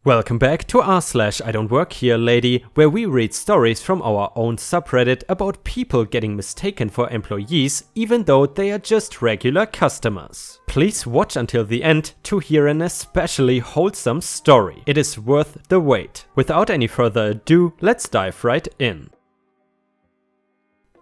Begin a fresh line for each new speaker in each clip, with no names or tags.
Welcome back to r/idontworkherelady, where we read stories from our own subreddit about people getting mistaken for employees even though they are just regular customers. Please watch until the end to hear an especially wholesome story. It is worth the wait. Without any further ado, let's dive right in.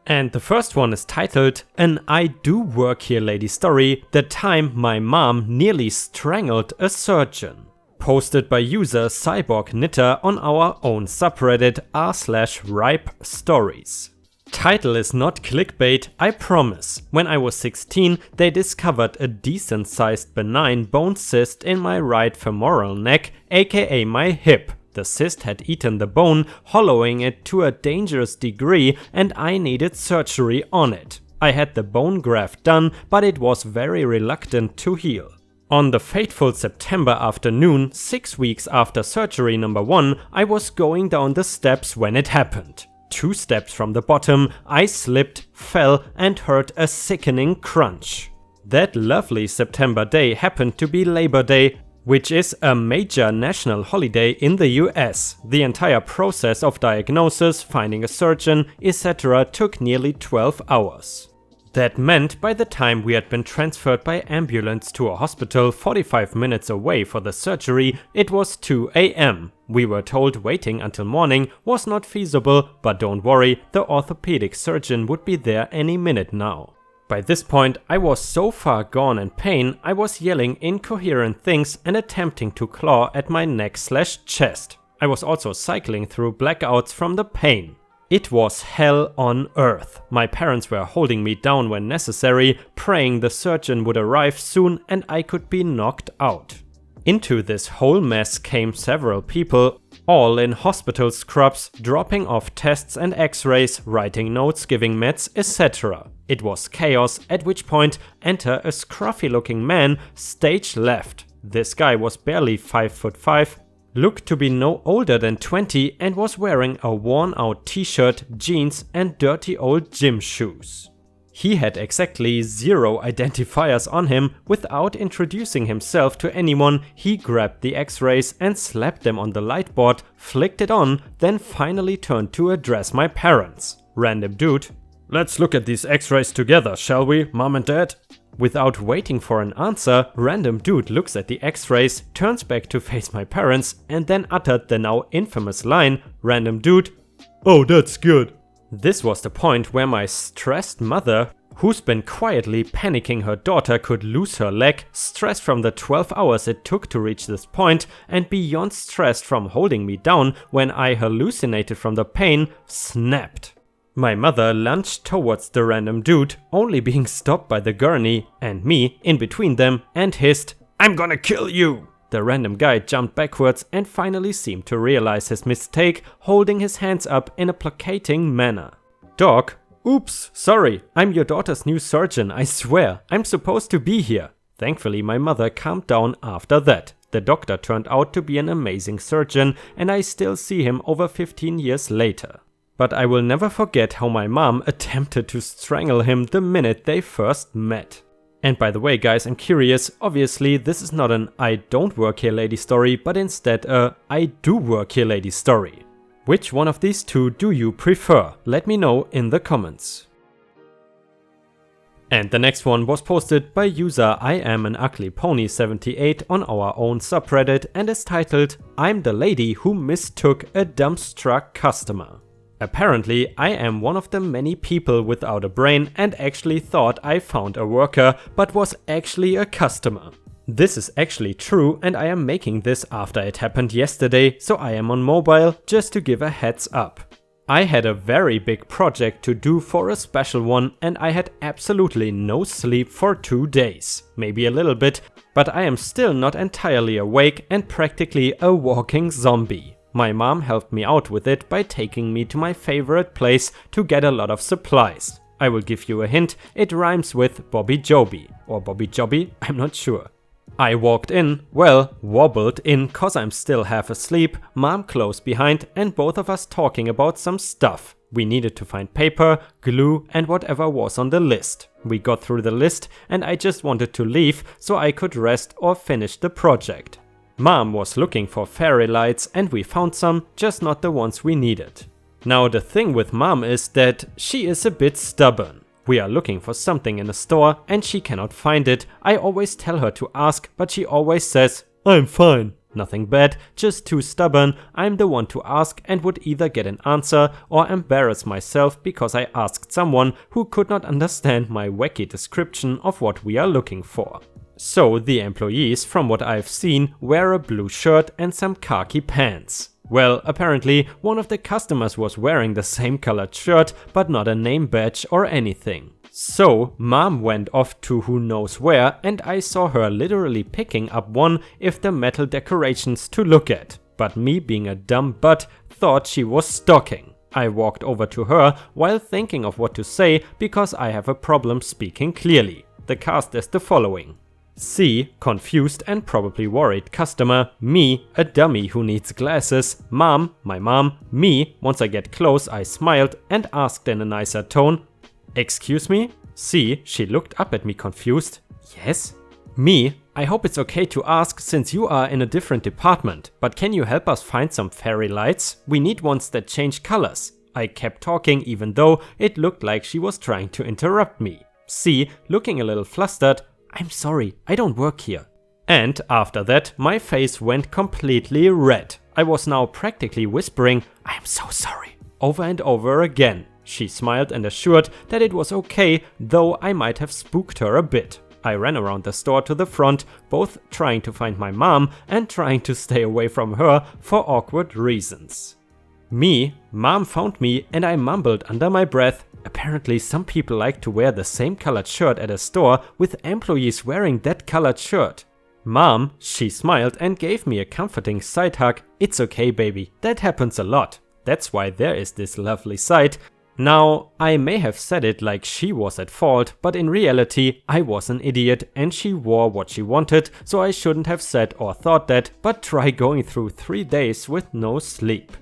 And the first one is titled An I Do Work Here Lady Story, the time my mom nearly strangled a surgeon. Posted by user Cyborg Knitter on our own subreddit r/ripe stories. Title is not clickbait, I promise. When I was 16, they discovered a decent sized benign bone cyst in my right femoral neck, aka my hip. The cyst had eaten the bone, hollowing it to a dangerous degree, and I needed surgery on it. I had the bone graft done, but it was very reluctant to heal. On the fateful September afternoon, 6 weeks after surgery number 1, I was going down the steps when it happened. 2 steps from the bottom, I slipped, fell, and heard a sickening crunch. That lovely September day happened to be Labor Day, which is a major national holiday in the US. The entire process of diagnosis, finding a surgeon, etc. took nearly 12 hours. That meant by the time we had been transferred by ambulance to a hospital 45 minutes away for the surgery, it was 2 AM. We were told waiting until morning was not feasible, but don't worry, the orthopedic surgeon would be there any minute now. By this point, I was so far gone in pain, I was yelling incoherent things and attempting to claw at my neck/chest. I was also cycling through blackouts from the pain. It was hell on earth. My parents were holding me down when necessary, praying the surgeon would arrive soon and I could be knocked out. Into this whole mess came several people, all in hospital scrubs, dropping off tests and x-rays, writing notes, giving meds, etc. It was chaos, at which point enter a scruffy looking man, stage left. This guy was barely 5'5", looked to be no older than 20 and was wearing a worn out t-shirt, jeans and dirty old gym shoes. He had exactly 0 identifiers on him. Without introducing himself to anyone, he grabbed the x-rays and slapped them on the light board, flicked it on, then finally turned to address my parents. Random dude: "Let's look at these x-rays together, shall we, mom and dad?" Without waiting for an answer, random dude looks at the x-rays, turns back to face my parents, and then uttered the now infamous line, random dude, "Oh, that's good." This was the point where my stressed mother, who's been quietly panicking her daughter could lose her leg, stressed from the 12 hours it took to reach this point, and beyond stressed from holding me down when I hallucinated from the pain, snapped. My mother lunged towards the random dude, only being stopped by the gurney and me in between them, and hissed, "I'm gonna kill you!" The random guy jumped backwards and finally seemed to realize his mistake, holding his hands up in a placating manner. "Doc, oops, sorry, I'm your daughter's new surgeon, I swear, I'm supposed to be here." Thankfully my mother calmed down after that. The doctor turned out to be an amazing surgeon and I still see him over 15 years later. But I will never forget how my mom attempted to strangle him the minute they first met. And by the way guys, I'm curious, obviously this is not an I don't work here lady story, but instead a I do work here lady story. Which one of these two do you prefer? Let me know in the comments. And the next one was posted by user I am an ugly pony 78 on our own subreddit and is titled I'm the lady who mistook a dumpstruck customer. Apparently, I am one of the many people without a brain and actually thought I found a worker, but was actually a customer. This is actually true and I am making this after it happened yesterday, so I am on mobile just to give a heads up. I had a very big project to do for a special one and I had absolutely no sleep for 2 days. Maybe a little bit, but I am still not entirely awake and practically a walking zombie. My mom helped me out with it by taking me to my favorite place to get a lot of supplies. I will give you a hint, it rhymes with Bobby Joby, or Bobby Jobby, I'm not sure. I walked in, well, wobbled in cause I'm still half asleep, mom close behind and both of us talking about some stuff. We needed to find paper, glue and whatever was on the list. We got through the list and I just wanted to leave so I could rest or finish the project. Mom was looking for fairy lights and we found some, just not the ones we needed. Now the thing with Mom is that she is a bit stubborn. We are looking for something in a store and she cannot find it. I always tell her to ask, but she always says, "I'm fine." Nothing bad, just too stubborn. I'm the one to ask and would either get an answer or embarrass myself because I asked someone who could not understand my wacky description of what we are looking for. So the employees, from what I've seen, wear a blue shirt and some khaki pants. Well, apparently one of the customers was wearing the same colored shirt but not a name badge or anything. So Mom went off to who knows where and I saw her literally picking up one of the metal decorations to look at. But me, being a dumb butt, thought she was stalking. I walked over to her while thinking of what to say because I have a problem speaking clearly. The cast is the following. C, confused and probably worried customer. Me, a dummy who needs glasses. Mom, my mom. Me, once I get close I smiled and asked in a nicer tone, "Excuse me?" C, she looked up at me confused. "Yes?" Me, "I hope it's okay to ask since you are in a different department, but can you help us find some fairy lights? We need ones that change colors." I kept talking even though it looked like she was trying to interrupt me. C, looking a little flustered, "I'm sorry, I don't work here." And after that, my face went completely red. I was now practically whispering, "I'm so sorry," over and over again. She smiled and assured that it was okay, though I might have spooked her a bit. I ran around the store to the front, both trying to find my mom and trying to stay away from her for awkward reasons. Me, Mom found me and I mumbled under my breath, "Apparently some people like to wear the same colored shirt at a store with employees wearing that colored shirt." Mom, she smiled and gave me a comforting side hug. "It's okay, baby, that happens a lot. That's why there is this lovely sight." Now, I may have said it like she was at fault, but in reality I was an idiot and she wore what she wanted, so I shouldn't have said or thought that, but try going through 3 days with no sleep.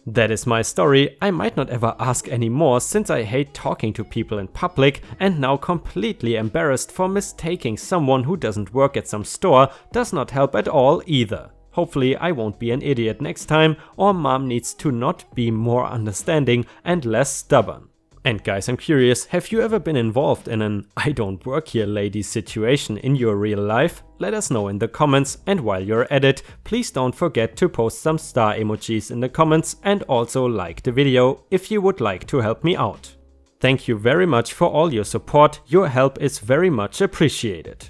That is my story. I might not ever ask anymore since I hate talking to people in public and now completely embarrassed for mistaking someone who doesn't work at some store does not help at all either. Hopefully I won't be an idiot next time, or Mom needs to not be more understanding and less stubborn. And guys, I'm curious, have you ever been involved in an "I don't work here lady" situation in your real life? Let us know in the comments, and while you're at it, please don't forget to post some star emojis in the comments and also like the video if you would like to help me out. Thank you very much for all your support, your help is very much appreciated.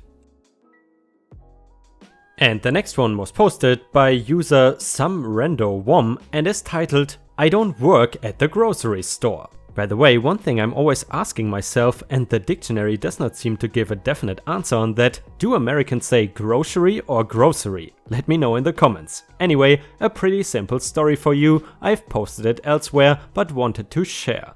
And the next one was posted by user somerandowom and is titled, "I don't work at the grocery store." By the way, one thing I'm always asking myself, and the dictionary does not seem to give a definite answer on that, do Americans say grocery or grocery? Let me know in the comments. Anyway, a pretty simple story for you, I've posted it elsewhere but wanted to share.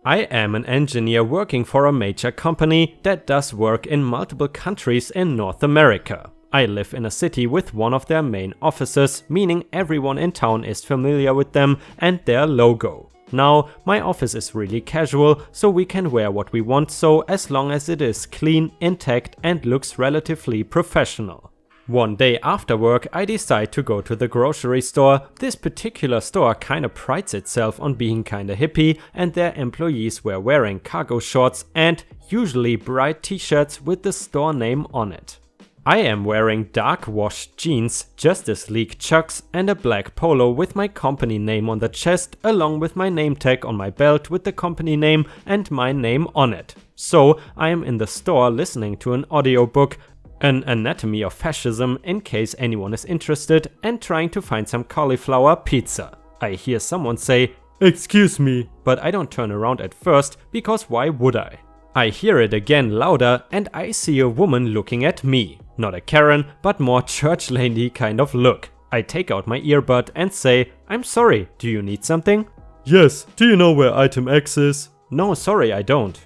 I am an engineer working for a major company that does work in multiple countries in North America. I live in a city with one of their main offices, meaning everyone in town is familiar with them and their logo. Now, my office is really casual, so we can wear what we want, so as long as it is clean, intact and looks relatively professional. One day after work I decide to go to the grocery store. This particular store kinda prides itself on being kinda hippie, and their employees were wearing cargo shorts and usually bright t-shirts with the store name on it. I am wearing dark washed jeans, Justice League chucks and a black polo with my company name on the chest, along with my name tag on my belt with the company name and my name on it. So I am in the store listening to an audiobook, An Anatomy of Fascism in case anyone is interested, and trying to find some cauliflower pizza. I hear someone say, "Excuse me," but I don't turn around at first because why would I? I hear it again louder and I see a woman looking at me. Not a Karen, but more church lady kind of look. I take out my earbud and say, "I'm sorry, do you need something?" "Yes, do you know where item X is?" "No, sorry, I don't."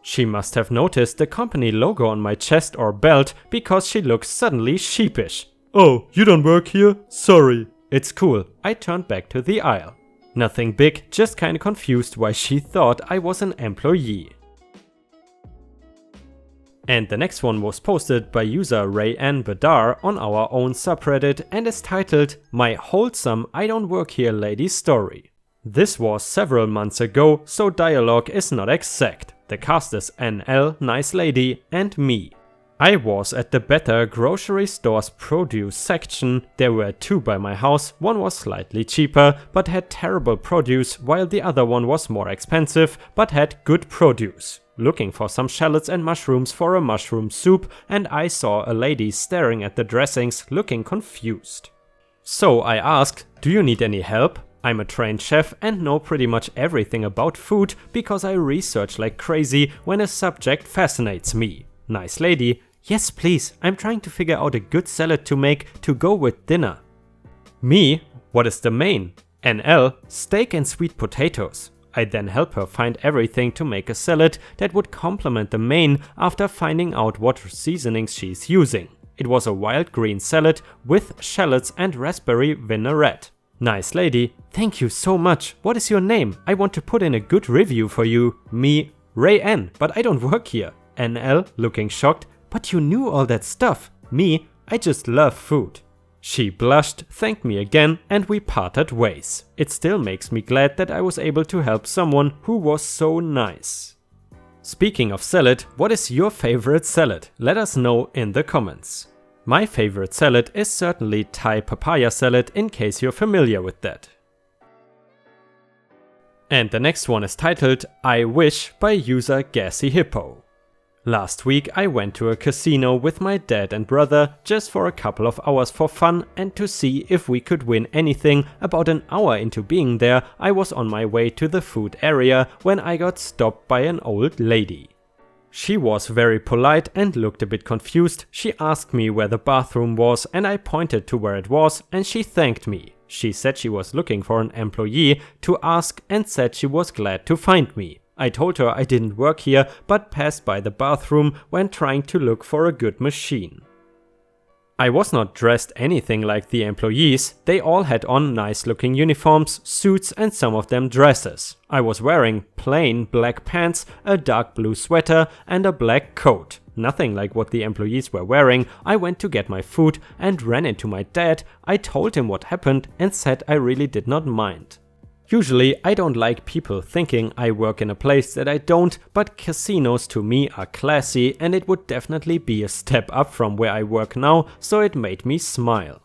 She must have noticed the company logo on my chest or belt because she looks suddenly sheepish. "Oh, you don't work here? Sorry." "It's cool." I turned back to the aisle. Nothing big, just kinda confused why she thought I was an employee. And the next one was posted by user Ray N. Badar on our own subreddit and is titled My Wholesome I Don't Work Here Lady Story. This was several months ago, so dialogue is not exact. The cast is NL, Nice Lady, and me. I was at the better grocery store's produce section. There were two by my house, one was slightly cheaper but had terrible produce, while the other one was more expensive but had good produce. Looking for some shallots and mushrooms for a mushroom soup, and I saw a lady staring at the dressings looking confused. So I asked, do you need any help? I'm a trained chef and know pretty much everything about food because I research like crazy when a subject fascinates me. Nice lady, yes please, I'm trying to figure out a good salad to make to go with dinner. Me, what is the main? NL, steak and sweet potatoes. I then help her find everything to make a salad that would complement the main after finding out what seasonings she's using. It was a wild green salad with shallots and raspberry vinaigrette. Nice lady, thank you so much. What is your name? I want to put in a good review for you. Me, Ray N, but I don't work here. NL, looking shocked, but you knew all that stuff. Me, I just love food. She blushed, thanked me again, and we parted ways. It still makes me glad that I was able to help someone who was so nice. Speaking of salad, what is your favorite salad? Let us know in the comments. My favorite salad is certainly Thai papaya salad, in case you're familiar with that. And the next one is titled I Wish by user Gassy Hippo. Last week I went to a casino with my dad and brother just for a couple of hours for fun and to see if we could win anything. About an hour into being there, I was on my way to the food area when I got stopped by an old lady. She was very polite and looked a bit confused. She asked me where the bathroom was and I pointed to where it was and she thanked me. She said she was looking for an employee to ask and said she was glad to find me. I told her I didn't work here but passed by the bathroom when trying to look for a good machine. I was not dressed anything like the employees. They all had on nice looking uniforms, suits and some of them dresses. I was wearing plain black pants, a dark blue sweater and a black coat. Nothing like what the employees were wearing. I went to get my food and ran into my dad. I told him what happened and said I really did not mind. Usually I don't like people thinking I work in a place that I don't, but casinos to me are classy and it would definitely be a step up from where I work now, so it made me smile.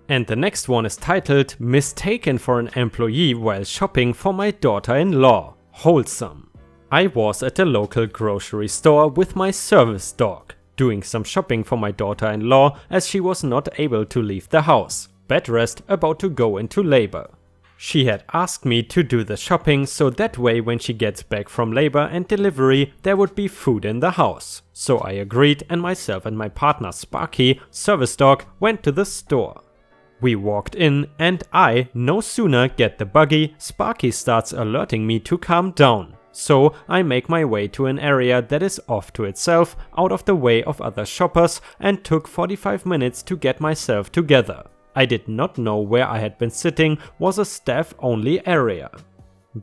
And the next one is titled Mistaken for an employee while shopping for my daughter-in-law, Wholesome. I was at a local grocery store with my service dog, doing some shopping for my daughter-in-law as she was not able to leave the house. Bed rest, about to go into labor. She had asked me to do the shopping so that way when she gets back from labor and delivery there would be food in the house. So I agreed and myself and my partner Sparky, service dog, went to the store. We walked in and I no sooner get the buggy, Sparky starts alerting me to calm down. So I make my way to an area that is off to itself, out of the way of other shoppers, and took 45 minutes to get myself together. I did not know where I had been sitting was a staff-only area.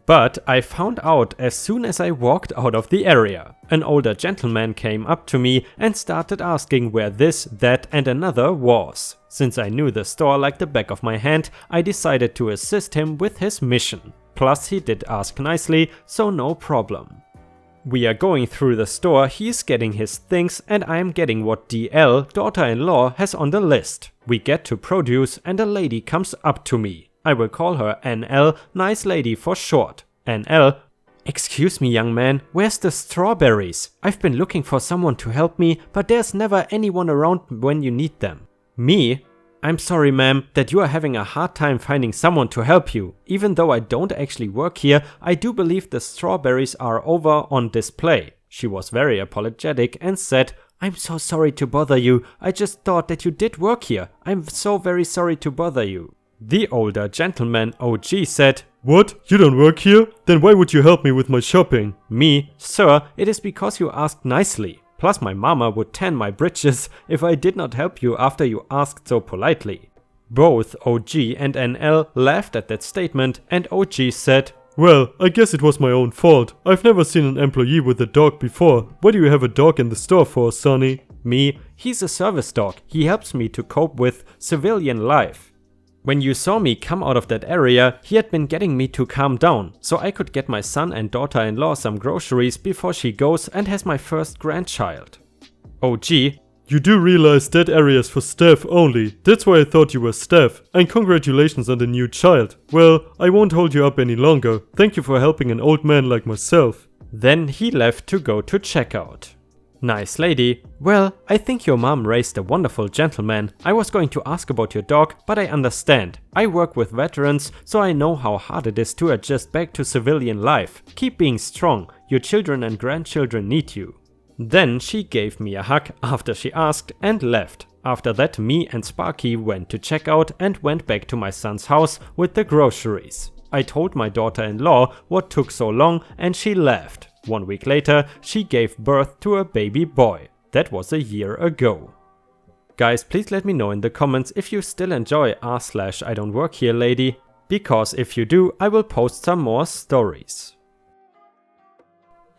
But I found out as soon as I walked out of the area. An older gentleman came up to me and started asking where this, that and another was. Since I knew the store like the back of my hand, I decided to assist him with his mission. Plus he did ask nicely, so no problem. We are going through the store, he is getting his things and I am getting what DL, daughter-in-law, has on the list. We get to produce and a lady comes up to me. I will call her NL, Nice Lady for short. NL, excuse me young man, where's the strawberries? I've been looking for someone to help me, but there's never anyone around when you need them. Me? I'm sorry ma'am, that you are having a hard time finding someone to help you. Even though I don't actually work here, I do believe the strawberries are over on display. She was very apologetic and said, I'm so sorry to bother you, I just thought that you did work here. I'm so very sorry to bother you. The older gentleman OG said, what? You don't work here? Then why would you help me with my shopping? Me, sir, it is because you asked nicely. Plus my mama would tan my britches if I did not help you after you asked so politely. Both OG and NL laughed at that statement and OG said,
Well, I guess it was my own fault. I've never seen an employee with a dog before. What do you have a dog in the store for, Sonny?
Me, he's a service dog. He helps me to cope with civilian life. When you saw me come out of that area, he had been getting me to calm down, so I could get my son and daughter-in-law some groceries before she goes and has my first grandchild. Oh gee.
You do realize that area is for staff only. That's why I thought you were staff. And congratulations on the new child. Well, I won't hold you up any longer. Thank you for helping an old man like myself.
Then he left to go to checkout. Nice lady. Well, I think your mom raised a wonderful gentleman. I was going to ask about your dog, but I understand. I work with veterans, so I know how hard it is to adjust back to civilian life. Keep being strong. Your children and grandchildren need you. Then she gave me a hug after she asked and left. After that, me and Sparky went to check out and went back to my son's house with the groceries. I told my daughter-in-law what took so long and she left. 1 week later, she gave birth to a baby boy. That was a year ago. Guys, please let me know in the comments if you still enjoy r/idontworkherelady, because if you do, I will post some more stories.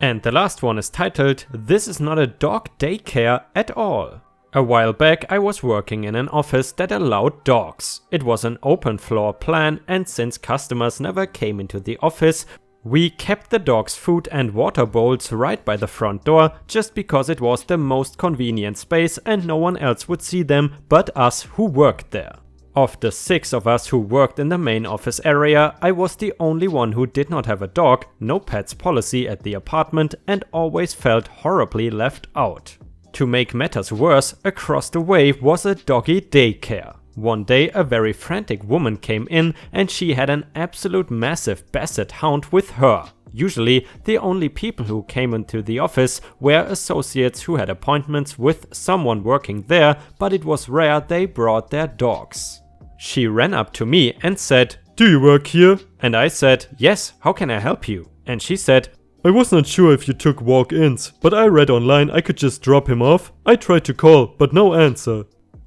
And the last one is titled, "This is not a dog daycare at all." A while back I was working in an office that allowed dogs. It was an open floor plan, and since customers never came into the office, we kept the dogs' food and water bowls right by the front door just because it was the most convenient space and no one else would see them but us who worked there. Of the 6 of us who worked in the main office area, I was the only one who did not have a dog, no pets policy at the apartment, and always felt horribly left out. To make matters worse, across the way was a doggy daycare. One day a very frantic woman came in and she had an absolute massive basset hound with her. Usually the only people who came into the office were associates who had appointments with someone working there, but it was rare they brought their dogs. She ran up to me and said,
"Do you work here?"
And I said, "Yes, how can I help you?" And she said,
"I was not sure if you took walk-ins, but I read online I could just drop him off. I tried to call, but no answer."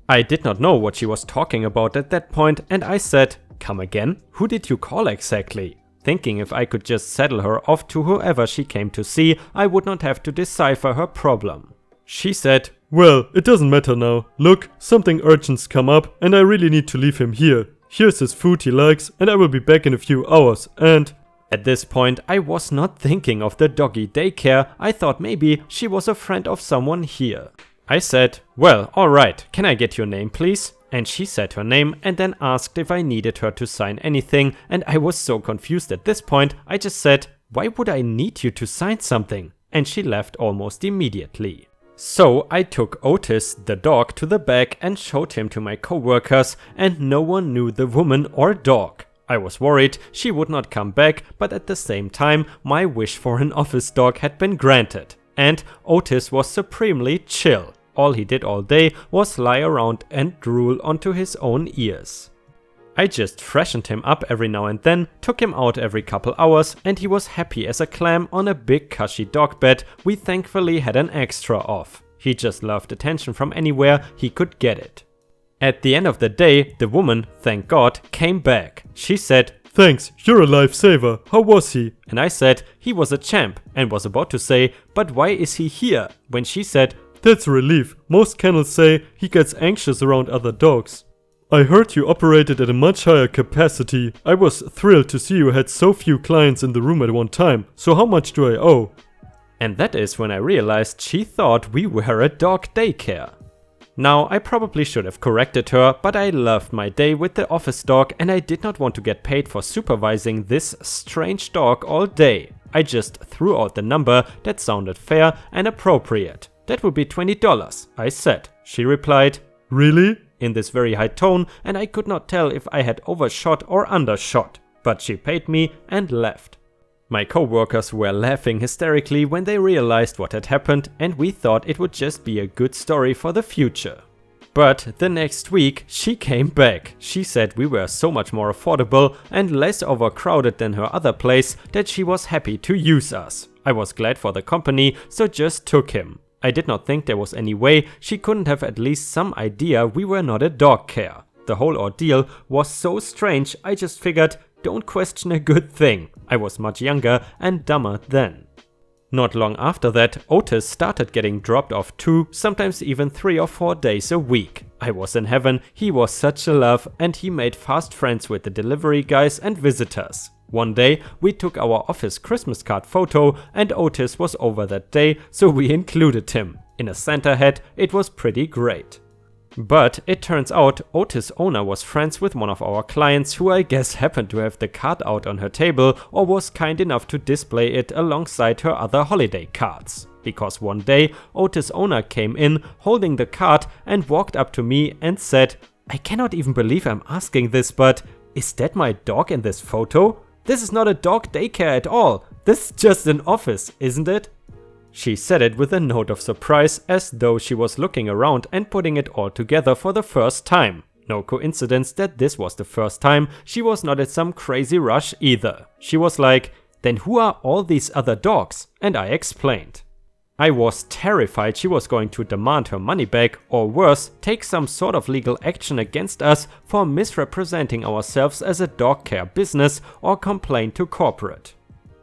I did not know what she was talking about at that point, and I said, "Come again? Who did you call exactly?" Thinking if I could just settle her off to whoever she came to see, I would not have to decipher her problem. She said,
"Well, it doesn't matter now. Look, something urgent's come up and I really need to leave him here. Here's his food he likes and I will be back in a few hours and..."
At this point, I was not thinking of the doggy daycare. I thought maybe she was a friend of someone here. I said, "Well, alright, can I get your name please?" And she said her name and then asked if I needed her to sign anything, and I was so confused at this point, I just said, "Why would I need you to sign something?" And she left almost immediately. So I took Otis, the dog, to the back and showed him to my coworkers, and no one knew the woman or dog. I was worried she would not come back, but at the same time my wish for an office dog had been granted. And Otis was supremely chill. All he did all day was lie around and drool onto his own ears. I just freshened him up every now and then, took him out every couple hours, and he was happy as a clam on a big cushy dog bed we thankfully had an extra of. He just loved attention from anywhere he could get it. At the end of the day, the woman, thank God, came back. She said,
"Thanks, you're a lifesaver. How was he?"
And I said, "He was a champ," and was about to say, "But why is he here?" when she said,
"That's a relief. Most kennels say he gets anxious around other dogs." "I heard you operated at a much higher capacity. I was thrilled to see you had so few clients in the room at one time. So how much do I owe?"
And that is when I realized she thought we were a dog daycare. Now, I probably should have corrected her, but I loved my day with the office dog and I did not want to get paid for supervising this strange dog all day. I just threw out the number that sounded fair and appropriate. "That would be $20, I said. She replied,
"Really?"
in this very high tone, and I could not tell if I had overshot or undershot, but she paid me and left. My coworkers were laughing hysterically when they realized what had happened, and we thought it would just be a good story for the future. But the next week she came back. She said we were so much more affordable and less overcrowded than her other place that she was happy to use us. I was glad for the company, so just took him. I did not think there was any way she couldn't have at least some idea we were not a dog care. The whole ordeal was so strange, I just figured Don't question a good thing. I was much younger and dumber then. Not long after that, Otis started getting dropped off 2, sometimes even 3 or 4 days a week. I was in heaven, he was such a love, and he made fast friends with the delivery guys and visitors. One day, we took our office Christmas card photo and Otis was over that day, so we included him. In a Santa hat, it was pretty great. But it turns out Otis' owner was friends with one of our clients who I guess happened to have the card out on her table or was kind enough to display it alongside her other holiday cards. Because one day Otis' owner came in holding the card and walked up to me and said, "I cannot even believe I'm asking this, but is that my dog in this photo? This is not a dog daycare at all. This is just an office, isn't it?" She said it with a note of surprise, as though she was looking around and putting it all together for the first time. No coincidence that this was the first time. She was not at some crazy rush either. She was like, "Then who are all these other dogs?" And I explained. I was terrified she was going to demand her money back, or worse, take some sort of legal action against us for misrepresenting ourselves as a dog care business or complain to corporate.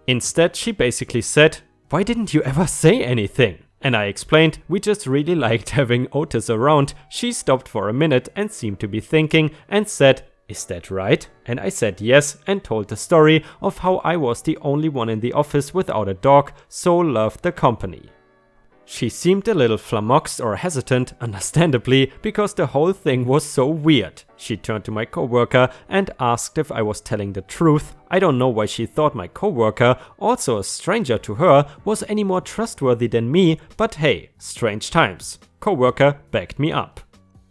Instead, she basically said, "Why didn't you ever say anything?" And I explained we just really liked having Otis around. She stopped for a minute and seemed to be thinking and said, "Is that right?" And I said yes and told the story of how I was the only one in the office without a dog, so loved the company. She seemed a little flummoxed or hesitant, understandably, because the whole thing was so weird. She turned to my coworker and asked if I was telling the truth. I don't know why she thought my coworker, also a stranger to her, was any more trustworthy than me, but hey, strange times. Coworker backed me up.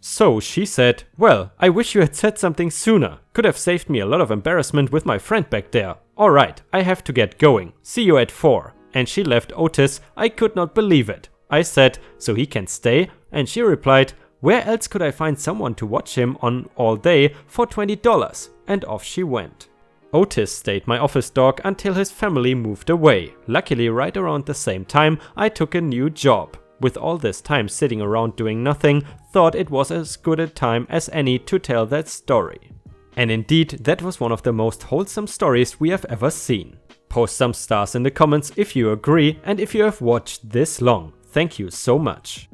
So she said, "Well, I wish you had said something sooner. Could have saved me a lot of embarrassment with my friend back there. Alright, I have to get going. See you at 4. And she left Otis. I could not believe it. I said, "So he can stay?" And she replied, "Where else could I find someone to watch him on all day for $20? And off she went. Otis stayed my office dog until his family moved away. Luckily, right around the same time, I took a new job. With all this time sitting around doing nothing, thought it was as good a time as any to tell that story. And indeed, that was one of the most wholesome stories we have ever seen. Post some stars in the comments if you agree and if you have watched this long. Thank you so much.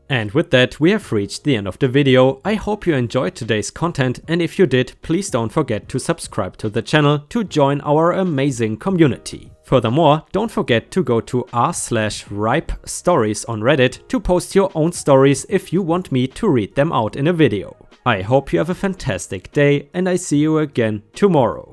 And with that, we have reached the end of the video. I hope you enjoyed today's content, and if you did, please don't forget to subscribe to the channel to join our amazing community. Furthermore, don't forget to go to r/ripe stories on Reddit to post your own stories if you want me to read them out in a video. I hope you have a fantastic day, and I see you again tomorrow.